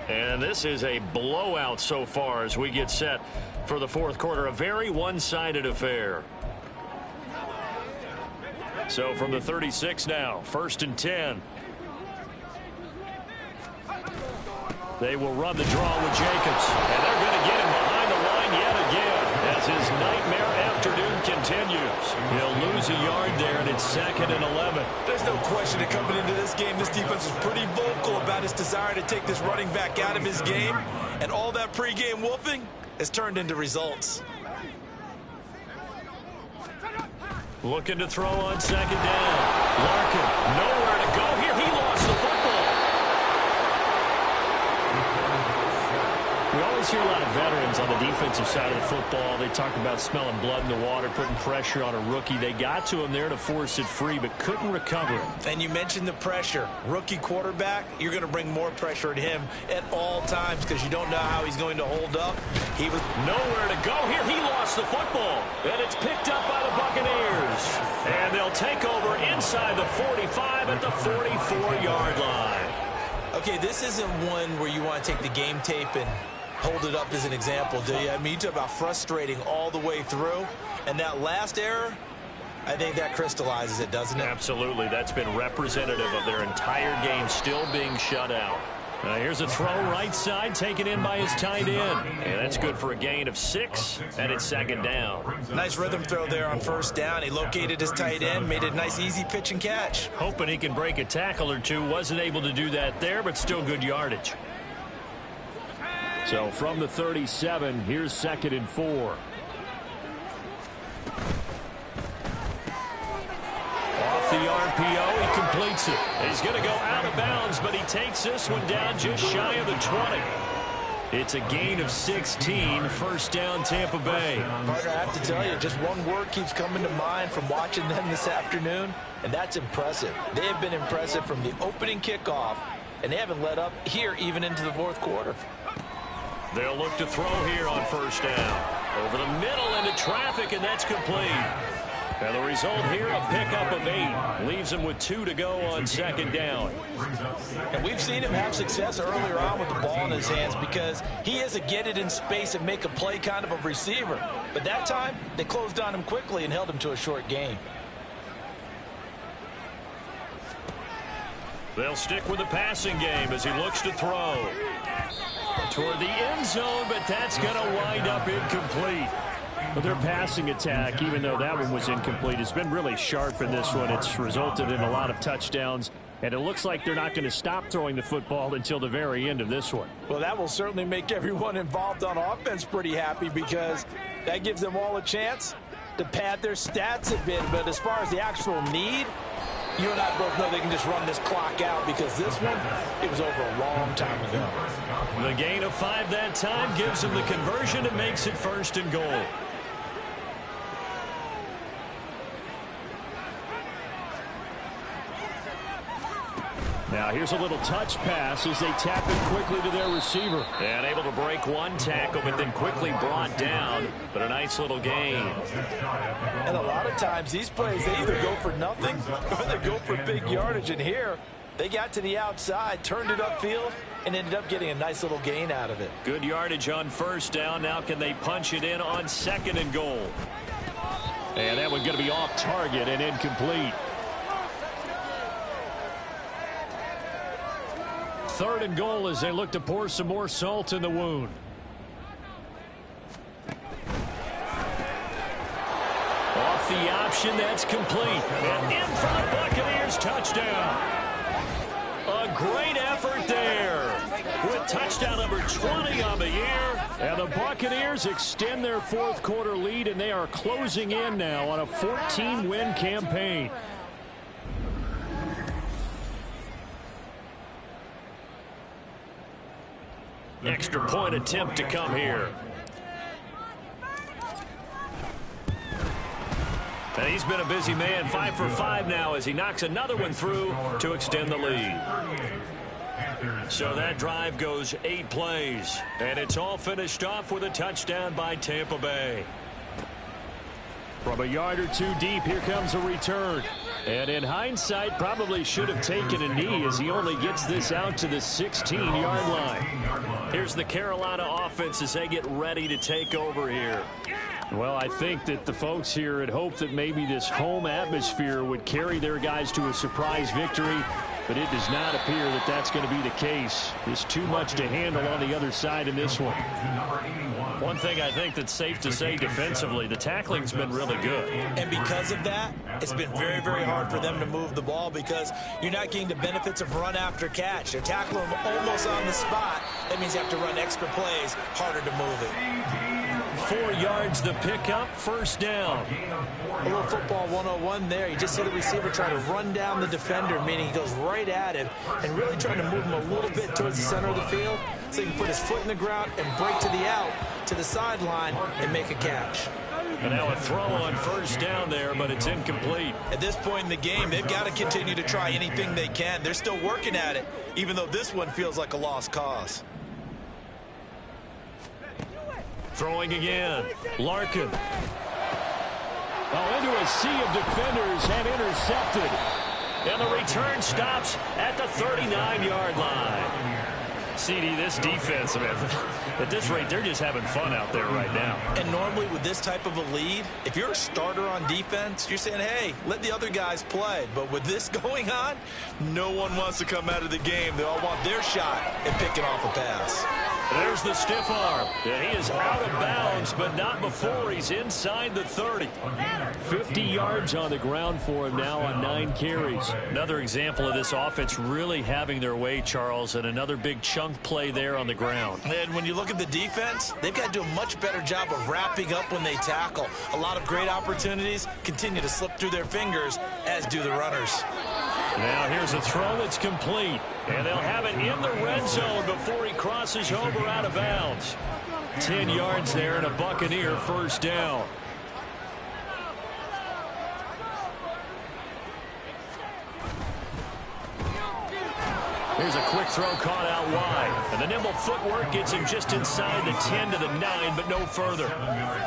And this is a blowout so far as we get set for the 4th quarter. A very one-sided affair. So from the 36 now, 1st and 10. They will run the draw with Jacobs. And they're going to get him behind the line yet again as his nightmare afternoon continues. He'll lose a yard there, and it's 2nd and 11. There's no question that coming into this game, this defense is pretty vocal about his desire to take this running back out of his game. And all that pregame wolfing has turned into results. Looking to throw on 2nd down. Larkin, nowhere to go here. He lost the football. We always hear a lot of veterans on the defensive side of the football. They talk about smelling blood in the water, putting pressure on a rookie. They got to him there to force it free, but couldn't recover it. And you mentioned the pressure. Rookie quarterback, you're going to bring more pressure at him at all times because you don't know how he's going to hold up. He was nowhere to go here. He lost the football, and it's picked up by the Buccaneers. And they'll take over inside the 45 at the 44-yard line. Okay, this isn't one where you want to take the game tape and hold it up as an example, do you? I mean, you talk about frustrating all the way through. And that last error, I think that crystallizes it, doesn't it? Absolutely. That's been representative of their entire game still being shut out. Here's a throw right side taken in by his tight end. And that's good for a gain of 6, and it's 2nd down. Nice rhythm throw there on 1st down. He located his tight end, made it a nice easy pitch and catch. Hoping he can break a tackle or two. Wasn't able to do that there, but still good yardage. So from the 37, here's 2nd and 4. Off the RPO, he completes it. He's going to go out of bounds, but he takes this one down just shy of the 20. It's a gain of 16, 1st down Tampa Bay. Partner, I have to tell you, just one word keeps coming to mind from watching them this afternoon, and that's impressive. They have been impressive from the opening kickoff, and they haven't let up here even into the 4th quarter. They'll look to throw here on 1st down. Over the middle into traffic, and that's complete. And the result here, a pickup of 8. Leaves him with 2 to go on 2nd down. And we've seen him have success earlier on with the ball in his hands because he is a get it in space and make a play kind of a receiver. But that time, they closed on him quickly and held him to a short gain. They'll stick with the passing game as he looks to throw. Toward the end zone, but that's going to wind up incomplete. But their passing attack, even though that one was incomplete, has been really sharp in this one. It's resulted in a lot of touchdowns, and it looks like they're not going to stop throwing the football until the very end of this one. Well, that will certainly make everyone involved on offense pretty happy because that gives them all a chance to pad their stats a bit. But as far as the actual need, you and I both know they can just run this clock out because this one, it was over a long time ago. The gain of 5 that time gives them the conversion and makes it 1st and goal. Now here's a little touch pass as they tap it quickly to their receiver. And able to break one tackle, but then quickly brought down. But a nice little gain. And a lot of times these plays, they either go for nothing or they go for big yardage. And here, they got to the outside, turned it upfield, and ended up getting a nice little gain out of it. Good yardage on 1st down. Now can they punch it in on 2nd and goal? And that one going to be off target and incomplete. 3rd and goal as they look to pour some more salt in the wound. Off with the option. That's complete. And in front, Buccaneers touchdown. A great effort there with touchdown number 20 on the year. And the Buccaneers extend their fourth quarter lead, and they are closing in now on a 14-win campaign. Extra point attempt to come here. And he's been a busy man, 5 for 5 now as he knocks another one through to extend the lead. So that drive goes 8 plays, and it's all finished off with a touchdown by Tampa Bay. From a yard or two deep, here comes a return. And in hindsight, probably should have taken a knee as he only gets this out to the 16-yard line. Here's the Carolina offense as they get ready to take over here. Well, I think that the folks here had hoped that maybe this home atmosphere would carry their guys to a surprise victory, but it does not appear that that's going to be the case. There's too much to handle on the other side in this one. One thing I think that's safe to say defensively, the tackling's been really good. And because of that, it's been very, very hard for them to move the ball because you're not getting the benefits of run after catch. They're tackling them almost on the spot. That means you have to run extra plays, harder to move it. 4 yards the pickup, first down. A little football 101 there. You just see the receiver trying to run down the defender, meaning he goes right at him and really trying to move him a little bit towards the center of the field so he can put his foot in the ground and break to the out, to the sideline, and make a catch. And now a throw on first down there, but it's incomplete. At this point in the game, they've got to continue to try anything they can. They're still working at it, even though this one feels like a lost cause. Throwing again. Larkin. Oh, into a sea of defenders and intercepted. And the return stops at the 39-yard line. CD, this defense, man, at this rate, they're just having fun out there right now. And normally with this type of a lead, if you're a starter on defense, you're saying, hey, let the other guys play. But with this going on, no one wants to come out of the game. They all want their shot at picking off a pass. There's the stiff arm. And he is out of bounds, but not before he's inside the 30. 50 yards on the ground for him now on 9 carries. Another example of this offense really having their way, Charles, and another big chunk play there on the ground. And when you look at the defense, they've got to do a much better job of wrapping up when they tackle. A lot of great opportunities continue to slip through their fingers, as do the runners. Now here's a throw that's complete. And they'll have it in the red zone before he crosses over out of bounds. 10 yards there and a Buccaneer first down. Here's a quick throw caught out wide. And the nimble footwork gets him just inside the 10 to the 9, but no further.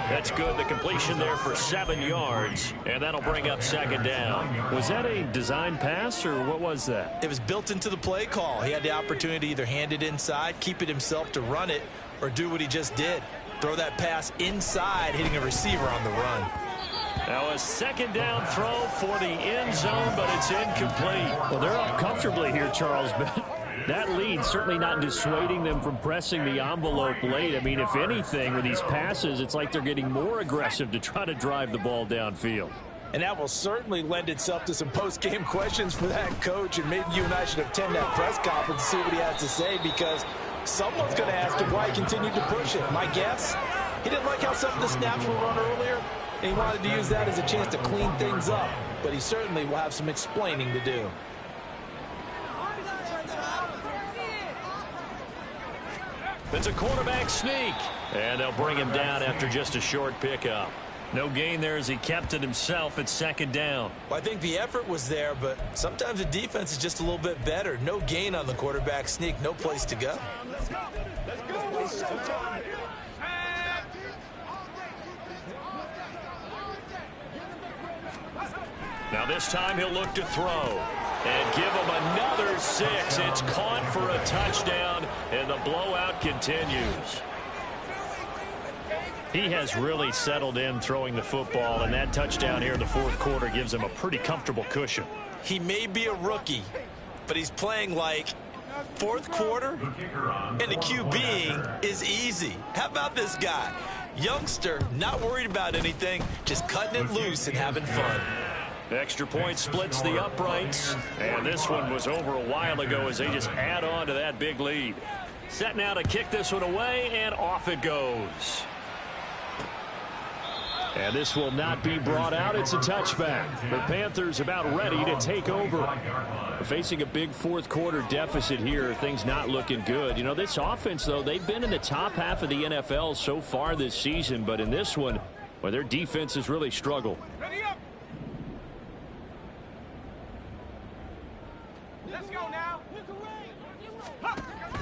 That's good. The completion there for 7 yards. And that'll bring up second down. Was that a design pass, or what was that? It was built into the play call. He had the opportunity to either hand it inside, keep it himself to run it, or do what he just did. Throw that pass inside, hitting a receiver on the run. Now a second down throw for the end zone, but it's incomplete. Well, they're up comfortably here, Charles, but that lead certainly not dissuading them from pressing the envelope late. I mean, if anything, with these passes, it's like they're getting more aggressive to try to drive the ball downfield. And that will certainly lend itself to some post-game questions for that coach, and maybe you and I should attend that press conference to see what he has to say, because someone's going to ask him why he continued to push it. My guess, he didn't like how some of the snaps were run earlier, and he wanted to use that as a chance to clean things up. But he certainly will have some explaining to do. It's a quarterback sneak. And they'll bring him down after just a short pickup. No gain there as he kept it himself at second down. Well, I think the effort was there, but sometimes the defense is just a little bit better. No gain on the quarterback sneak. No place to go. Now this time he'll look to throw and give him another 6. It's caught for a touchdown, and the blowout continues. He has really settled in throwing the football, and that touchdown here in the fourth quarter gives him a pretty comfortable cushion. He may be a rookie, but he's playing like fourth quarter, and the QBing is easy. How about this guy? Youngster, not worried about anything, just cutting it loose and having fun. Extra point splits the uprights. And this one was over a while ago as they just add on to that big lead. Set now to kick this one away, and off it goes. And this will not be brought out. It's a touchback. The Panthers about ready to take over. Facing a big fourth quarter deficit here. Things not looking good. You know, this offense, though, they've been in the top half of the NFL so far this season. But in this one, well, their defense has really struggled. Ready up. Let's go now.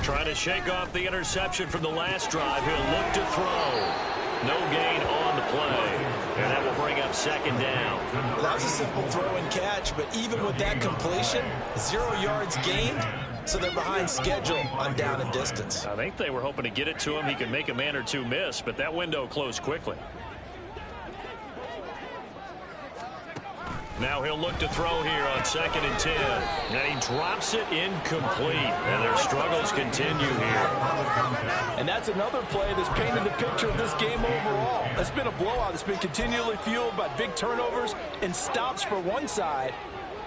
Trying to shake off the interception from the last drive. He'll look to throw. No gain on the play. And that will bring up second down. Well, that was a simple throw and catch, but even with that completion, 0 yards gained, so they're behind schedule on down and distance. I think they were hoping to get it to him. He could make a man or two miss, but that window closed quickly. Now he'll look to throw here on 2nd and 10. And he drops it incomplete. And their struggles continue here. And that's another play that's painted the picture of this game overall. It's been a blowout. It's been continually fueled by big turnovers and stops for one side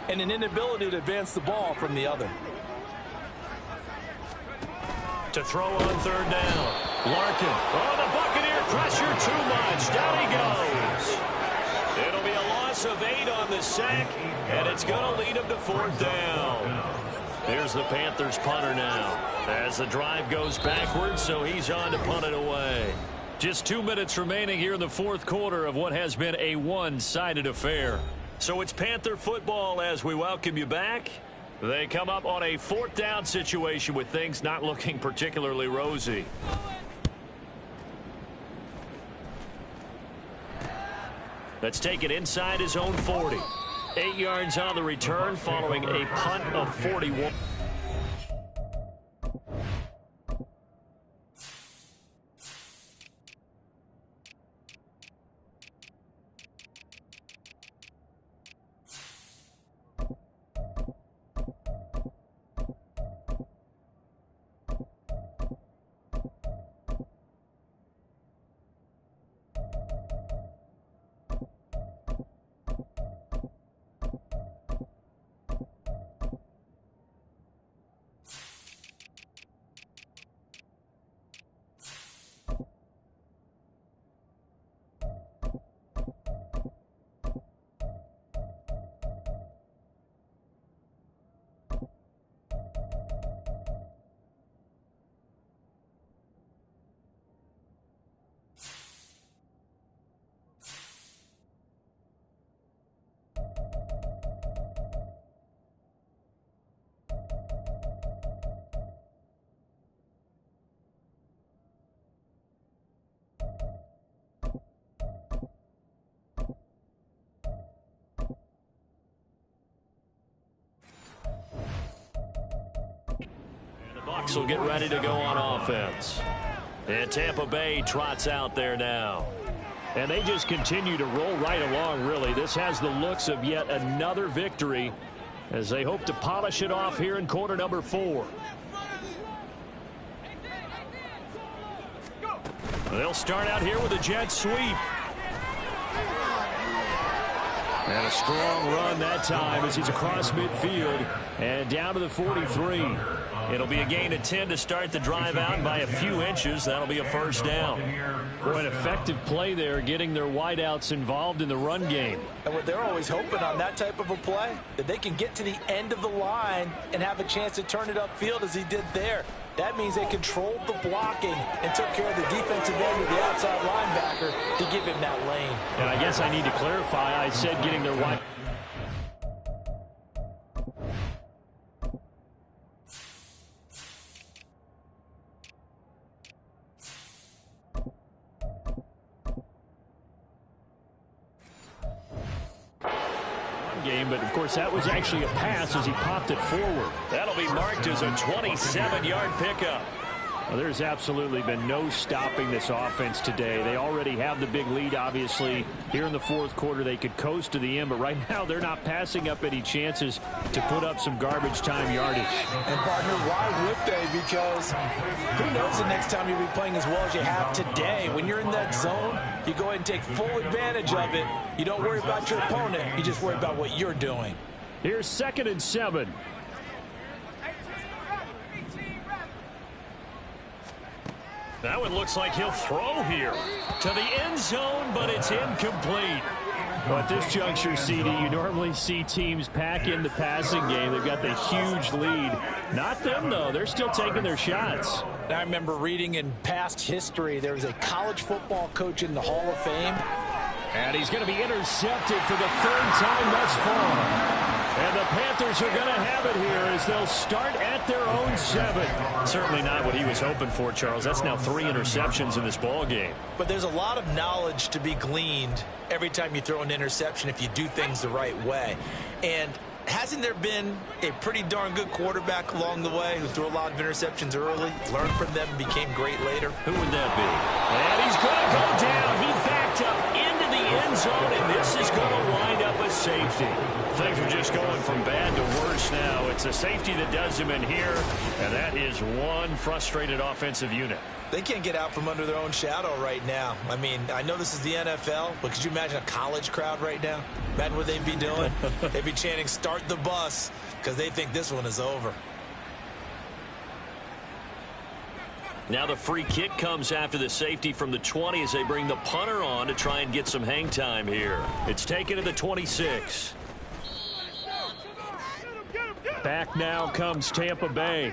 and an inability to advance the ball from the other. To throw on 3rd down. Larkin. Oh, the Buccaneer pressure too much. Down he goes. It'll be a loss of 8 on the sack, and it's going to lead him to 4th down. Here's the Panthers punter now as the drive goes backwards, so he's on to punt it away. Just 2 minutes remaining here in the fourth quarter of what has been a one-sided affair. So it's Panther football as we welcome you back. They come up on a 4th down situation with things not looking particularly rosy. Let's take it inside his own 40. 8 yards on the return following a punt of 41. Bucs will get ready to go on offense. And Tampa Bay trots out there now. And they just continue to roll right along, really. This has the looks of yet another victory as they hope to polish it off here in quarter number 4. They'll start out here with a jet sweep. And a strong run that time as he's across midfield and down to the 43. It'll be a gain of 10 to start the drive out by a few inches. That'll be a first down. Boy, an effective play there, getting their wideouts involved in the run game. And what they're always hoping on that type of a play, that they can get to the end of the line and have a chance to turn it upfield as he did there. That means they controlled the blocking and took care of the defensive end of the outside linebacker to give him that lane. And I guess I need to clarify. I said getting their wide. Game, but of course that was actually a pass as he popped it forward. That'll be marked as a 27-yard pickup. Well, there's absolutely been no stopping this offense today. They already have the big lead, obviously. Here in the fourth quarter, they could coast to the end, but right now they're not passing up any chances to put up some garbage time yardage. And, partner, why would they? Because who knows the next time you'll be playing as well as you have today. When you're in that zone, you go ahead and take full advantage of it. You don't worry about your opponent. You just worry about what you're doing. Here's 2nd and 7. That one looks like he'll throw here to the end zone, but it's incomplete. Well, at this juncture, CD, you normally see teams pack in the passing game. They've got the huge lead. Not them, though. They're still taking their shots. I remember reading in past history there was a college football coach in the Hall of Fame. And he's going to be intercepted for the 3rd time thus far. And the Panthers are going to have it here as they'll start at their own 7. Certainly not what he was hoping for, Charles. That's now 3 interceptions in this ball game. But there's a lot of knowledge to be gleaned every time you throw an interception if you do things the right way. And hasn't there been a pretty darn good quarterback along the way who threw a lot of interceptions early, learned from them, and became great later? Who would that be? And he's going to go down. He backed up into the end zone, and this is going to wind up a safety. Things are just going from bad to worse now. It's a safety that does him in here, and that is one frustrated offensive unit. They can't get out from under their own shadow right now. I mean, I know this is the NFL, but could you imagine a college crowd right now? Imagine what they'd be doing. They'd be chanting, "Start the bus," because they think this one is over. Now the free kick comes after the safety from the 20 as they bring the punter on to try and get some hang time here. It's taken to the 26. Back now comes Tampa Bay.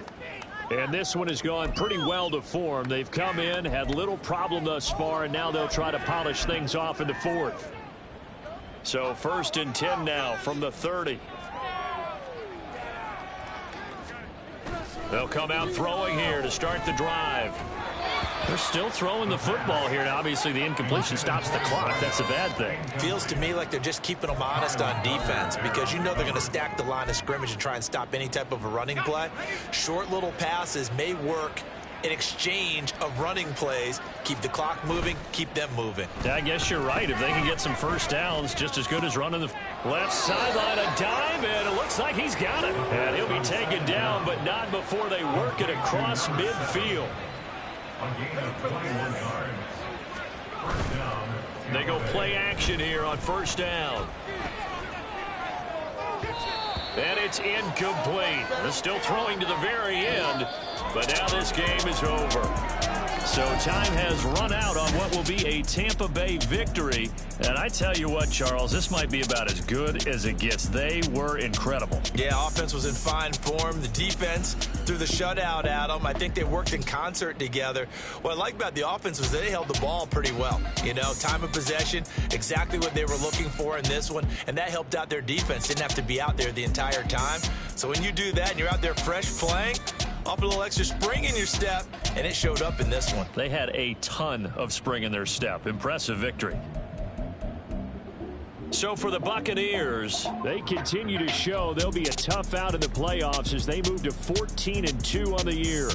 And this one has gone pretty well to form. They've come in, had little problem thus far, and now they'll try to polish things off in the 4th. So 1st and 10 now from the 30. They'll come out throwing here to start the drive. They're still throwing the football here, and obviously the incompletion stops the clock. That's a bad thing. Feels to me like they're just keeping them honest on defense because you know they're going to stack the line of scrimmage and try and stop any type of a running play. Short little passes may work in exchange of running plays. Keep the clock moving, keep them moving. I guess you're right. If they can get some first downs, just as good as running the left sideline, a dive, and it looks like he's got it. And he'll be taken down, but not before they work it across midfield. A gain of 21 yards. First down. They go play action here on 1st down. And it's incomplete. They're still throwing to the very end, but now this game is over. So time has run out on what will be a Tampa Bay victory. And I tell you what, Charles, this might be about as good as it gets. They were incredible. Yeah, offense was in fine form. The defense threw the shutout at them. I think they worked in concert together. What I like about the offense was they held the ball pretty well. You know, time of possession, exactly what they were looking for in this one. And that helped out their defense. Didn't have to be out there the entire time. So when you do that and you're out there fresh playing, off a little extra spring in your step, and it showed up in this one. They had a ton of spring in their step. Impressive victory. So for the Buccaneers, they continue to show they'll be a tough out in the playoffs as they move to 14-2 on the year.